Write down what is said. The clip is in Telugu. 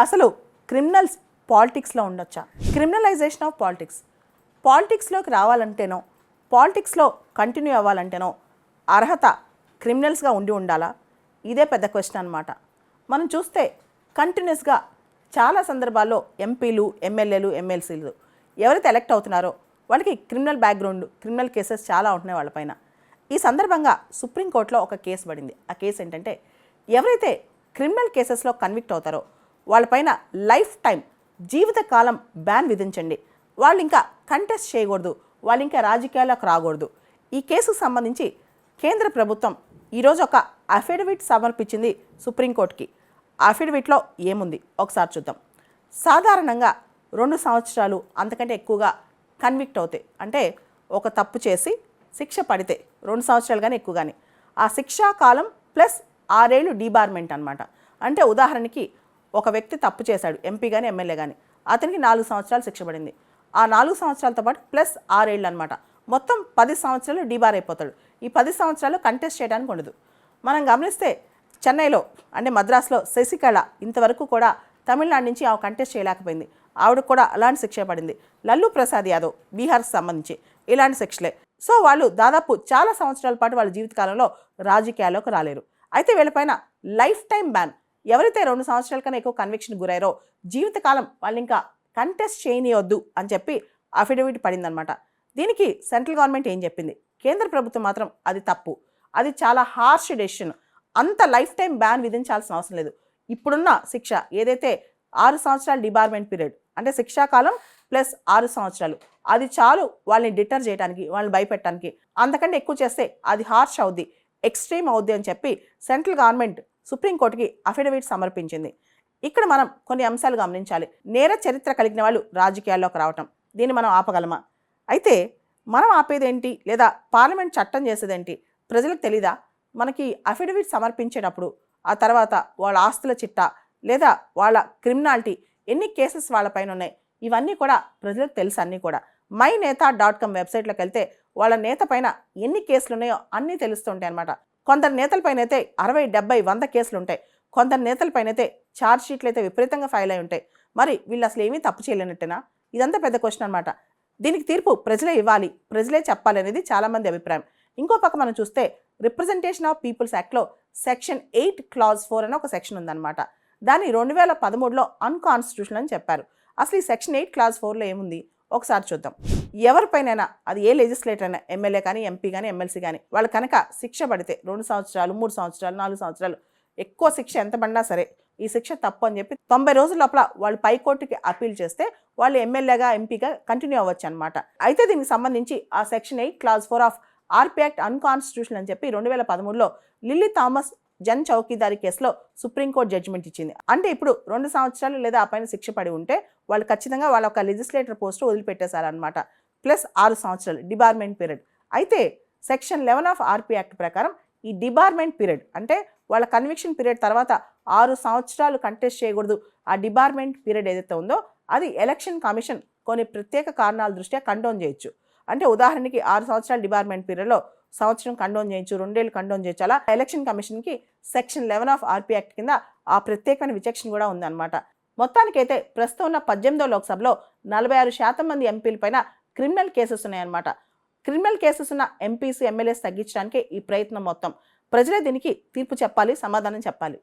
అసలు క్రిమినల్స్ పాలిటిక్స్లో ఉండొచ్చా? Criminalization of politics. పాలిటిక్స్లోకి రావాలంటేనో, పాలిటిక్స్లో కంటిన్యూ అవ్వాలంటేనో అర్హత క్రిమినల్స్గా ఉండాలా? ఇదే పెద్ద క్వశ్చన్ అనమాట. మనం చూస్తే కంటిన్యూస్గా చాలా సందర్భాల్లో ఎంపీలు, ఎమ్మెల్యేలు, ఎమ్మెల్సీలు ఎవరైతే ఎలక్ట్ అవుతున్నారో వాళ్ళకి క్రిమినల్ బ్యాక్గ్రౌండ్, క్రిమినల్ కేసెస్ చాలా ఉంటున్నాయి వాళ్ళపైన. ఈ సందర్భంగా సుప్రీంకోర్టులో ఒక కేసు పడింది. ఆ కేసు ఏంటంటే, ఎవరైతే క్రిమినల్ కేసెస్లో కన్విక్ట్ అవుతారో వాళ్ళపైన లైఫ్ టైం, జీవితకాలం బ్యాన్ విధించండి. వాళ్ళు ఇంకా కంటెస్ట్ చేయకూడదు, వాళ్ళు ఇంకా రాజకీయాల్లోకి రాకూడదు. ఈ కేసుకు సంబంధించి కేంద్ర ప్రభుత్వం ఈరోజు ఒక అఫిడవిట్ సమర్పించింది సుప్రీంకోర్టుకి. ఆ అఫిడవిట్లో ఏముంది ఒకసారి చూద్దాం. సాధారణంగా 2 సంవత్సరాలు అంతకంటే ఎక్కువగా కన్విక్ట్ అవుతాయి. అంటే ఒక తప్పు చేసి శిక్ష పడితే 2 సంవత్సరాలు కానీ ఎక్కువ కానీ ఆ శిక్షా కాలం ప్లస్ 6 ఏళ్ళు డీబార్మెంట్ అనమాట. అంటే ఉదాహరణకి ఒక వ్యక్తి తప్పు చేశాడు, ఎంపీ కానీ ఎమ్మెల్యే కానీ, అతనికి 4 సంవత్సరాలు శిక్ష పడింది. ఆ 4 సంవత్సరాలతో పాటు ప్లస్ 6 ఏళ్ళు అనమాట. మొత్తం 10 సంవత్సరాలు డీబార్ అయిపోతాడు. ఈ 10 సంవత్సరాలు కంటెస్ట్ చేయడానికి ఉండదు. మనం గమనిస్తే చెన్నైలో అంటే మద్రాసులో శశికళ ఇంతవరకు కూడా తమిళనాడు నుంచి ఆమె కంటెస్ట్ చేయలేకపోయింది. ఆవిడకు కూడా అలాంటి శిక్ష పడింది. లల్లు ప్రసాద్ యాదవ్ బీహార్కి సంబంధించి ఇలాంటి శిక్షలే. సో వాళ్ళు దాదాపు చాలా సంవత్సరాల పాటు వాళ్ళ జీవితకాలంలో రాజకీయాల్లోకి రాలేరు. అయితే వీళ్ళపైన లైఫ్ టైం బ్యాన్. ఎవరైతే 2 సంవత్సరాల కన్నా ఎక్కువ కన్విక్షన్ గురయ్యారో జీవితకాలం వాళ్ళు ఇంకా కంటెస్ట్ చేయనియొద్దు అని చెప్పి అఫిడవిట్ పడిందనమాట. దీనికి సెంట్రల్ గవర్నమెంట్ ఏం చెప్పింది? కేంద్ర ప్రభుత్వం మాత్రం అది తప్పు, అది చాలా హార్ష్ డెసిషన్, అంత లైఫ్ టైం బ్యాన్ విధించాల్సిన అవసరం లేదు. ఇప్పుడున్న శిక్ష ఏదైతే 6 సంవత్సరాల డిబార్మెంట్ పీరియడ్ అంటే శిక్షాకాలం ప్లస్ 6 సంవత్సరాలు, అది చాలు వాళ్ళని డిటర్ చేయడానికి, వాళ్ళని భయపెట్టడానికి. అంతకంటే ఎక్కువ చేస్తే అది హార్ష్ అవుద్ది, ఎక్స్ట్రీమ్ అవుద్ది అని చెప్పి సెంట్రల్ గవర్నమెంట్ సుప్రీంకోర్టుకి అఫిడవిట్ సమర్పించింది. ఇక్కడ మనం కొన్ని అంశాలు గమనించాలి. నేర చరిత్ర కలిగిన వాళ్ళు రాజకీయాల్లోకి రావటం, దీన్ని మనం ఆపగలమా? అయితే మనం ఆపేదేంటి, లేదా పార్లమెంట్ చట్టం చేసేదేంటి ప్రజలకు తెలీదా? మనకి అఫిడవిట్ సమర్పించేటప్పుడు ఆ తర్వాత వాళ్ళ ఆస్తుల చిట్టా లేదా వాళ్ళ క్రిమినాలిటీ, ఎన్ని కేసెస్ వాళ్ళపైన ఉన్నాయి, ఇవన్నీ కూడా ప్రజలకు తెలుసు. అన్నీ కూడా myneeta.com వెబ్సైట్లోకి వెళ్తే వాళ్ళ నేత పైన ఎన్ని కేసులు ఉన్నాయో అన్నీ తెలుస్తుంటాయి అనమాట. కొందరు నేతలపైన అయితే 60, 70, 100 కేసులు ఉంటాయి. కొందరు నేతలపైన అయితే ఛార్జ్ షీట్లు అయితే విపరీతంగా ఫైల్ అయి ఉంటాయి. మరి వీళ్ళు అసలు ఏమీ తప్పు చేయలేనట్టేనా? ఇదంతా పెద్ద క్వశ్చన్ అనమాట. దీనికి తీర్పు ప్రజలే ఇవ్వాలి, ప్రజలే చెప్పాలి అనేది చాలామంది అభిప్రాయం. ఇంకో పక్క మనం చూస్తే రిప్రజెంటేషన్ ఆఫ్ పీపుల్స్ యాక్ట్లో సెక్షన్ 8 క్లాజ్ 4 అని ఒక సెక్షన్ ఉందన్నమాట. దాన్ని 2013లో అన్కాన్స్టిట్యూషనల్ అని చెప్పారు. అసలు ఈ సెక్షన్ 8 క్లాజ్ 4లో ఏముంది ఒకసారి చూద్దాం. ఎవరిపైనైనా, అది ఏ లెజిస్లేటర్ అయినా, ఎమ్మెల్యే కానీ, ఎంపీ కానీ, ఎమ్మెల్సీ కానీ, వాళ్ళు కనుక శిక్ష పడితే 2 సంవత్సరాలు, 3 సంవత్సరాలు, 4 సంవత్సరాలు, ఎక్కువ శిక్ష ఎంత పడినా సరే ఈ శిక్ష తప్పు అని చెప్పి 90 రోజుల లోపల వాళ్ళు పైకోర్టుకి అప్పీల్ చేస్తే వాళ్ళు ఎమ్మెల్యేగా, ఎంపీగా కంటిన్యూ అవ్వచ్చు అనమాట. అయితే దీనికి సంబంధించి ఆ section 8 clause 4 of RP act unconstitutional అని చెప్పి 2013లో లిల్లీ థామస్ జన్ చౌకీదారి కేసులో సుప్రీంకోర్టు జడ్జిమెంట్ ఇచ్చింది. అంటే ఇప్పుడు 2 సంవత్సరాలు లేదా ఆ పైన శిక్ష పడి ఉంటే వాళ్ళు ఖచ్చితంగా వాళ్ళ ఒక లెజిస్లేటర్ పోస్ట్ వదిలిపెట్టేశారనమాట. ప్లస్ 6 సంవత్సరాలు డిబార్మెంట్ పీరియడ్. అయితే సెక్షన్ 11 ఆఫ్ ఆర్పీ యాక్ట్ ప్రకారం ఈ డిబార్మెంట్ పీరియడ్ అంటే వాళ్ళ కన్విక్షన్ పీరియడ్ తర్వాత 6 సంవత్సరాలు కంటెస్ట్ చేయకూడదు. ఆ డిబార్మెంట్ పీరియడ్ ఏదైతే ఉందో అది ఎలక్షన్ కమిషన్ కొన్ని ప్రత్యేక కారణాల దృష్ట్యా కండోన్ చేయొచ్చు. అంటే ఉదాహరణకి 6 సంవత్సరాల డిబార్మెంట్ పీరియడ్లో సంవత్సరం కండోన్ చేయొచ్చు, 2 ఏళ్ళు కండోన్ చేయొచ్చు. అలా ఎలక్షన్ కమిషన్కి సెక్షన్ 11 ఆఫ్ ఆర్పీ యాక్ట్ కింద ఆ ప్రత్యేకమైన విచక్షణ కూడా ఉందన్నమాట. మొత్తానికైతే ప్రస్తుతం ఉన్న 18వ లోక్సభలో 46% మంది ఎంపీల పైన క్రిమినల్ కేసెస్ ఉన్నాయన్నమాట. క్రిమినల్ కేసెస్ ఉన్న ఎంపీస్, ఎమ్మెల్యేస్ తగ్గించడానికి ఈ ప్రయత్నం మొత్తం. ప్రజలే దీనికి తీర్పు చెప్పాలి, సమాధానం చెప్పాలి.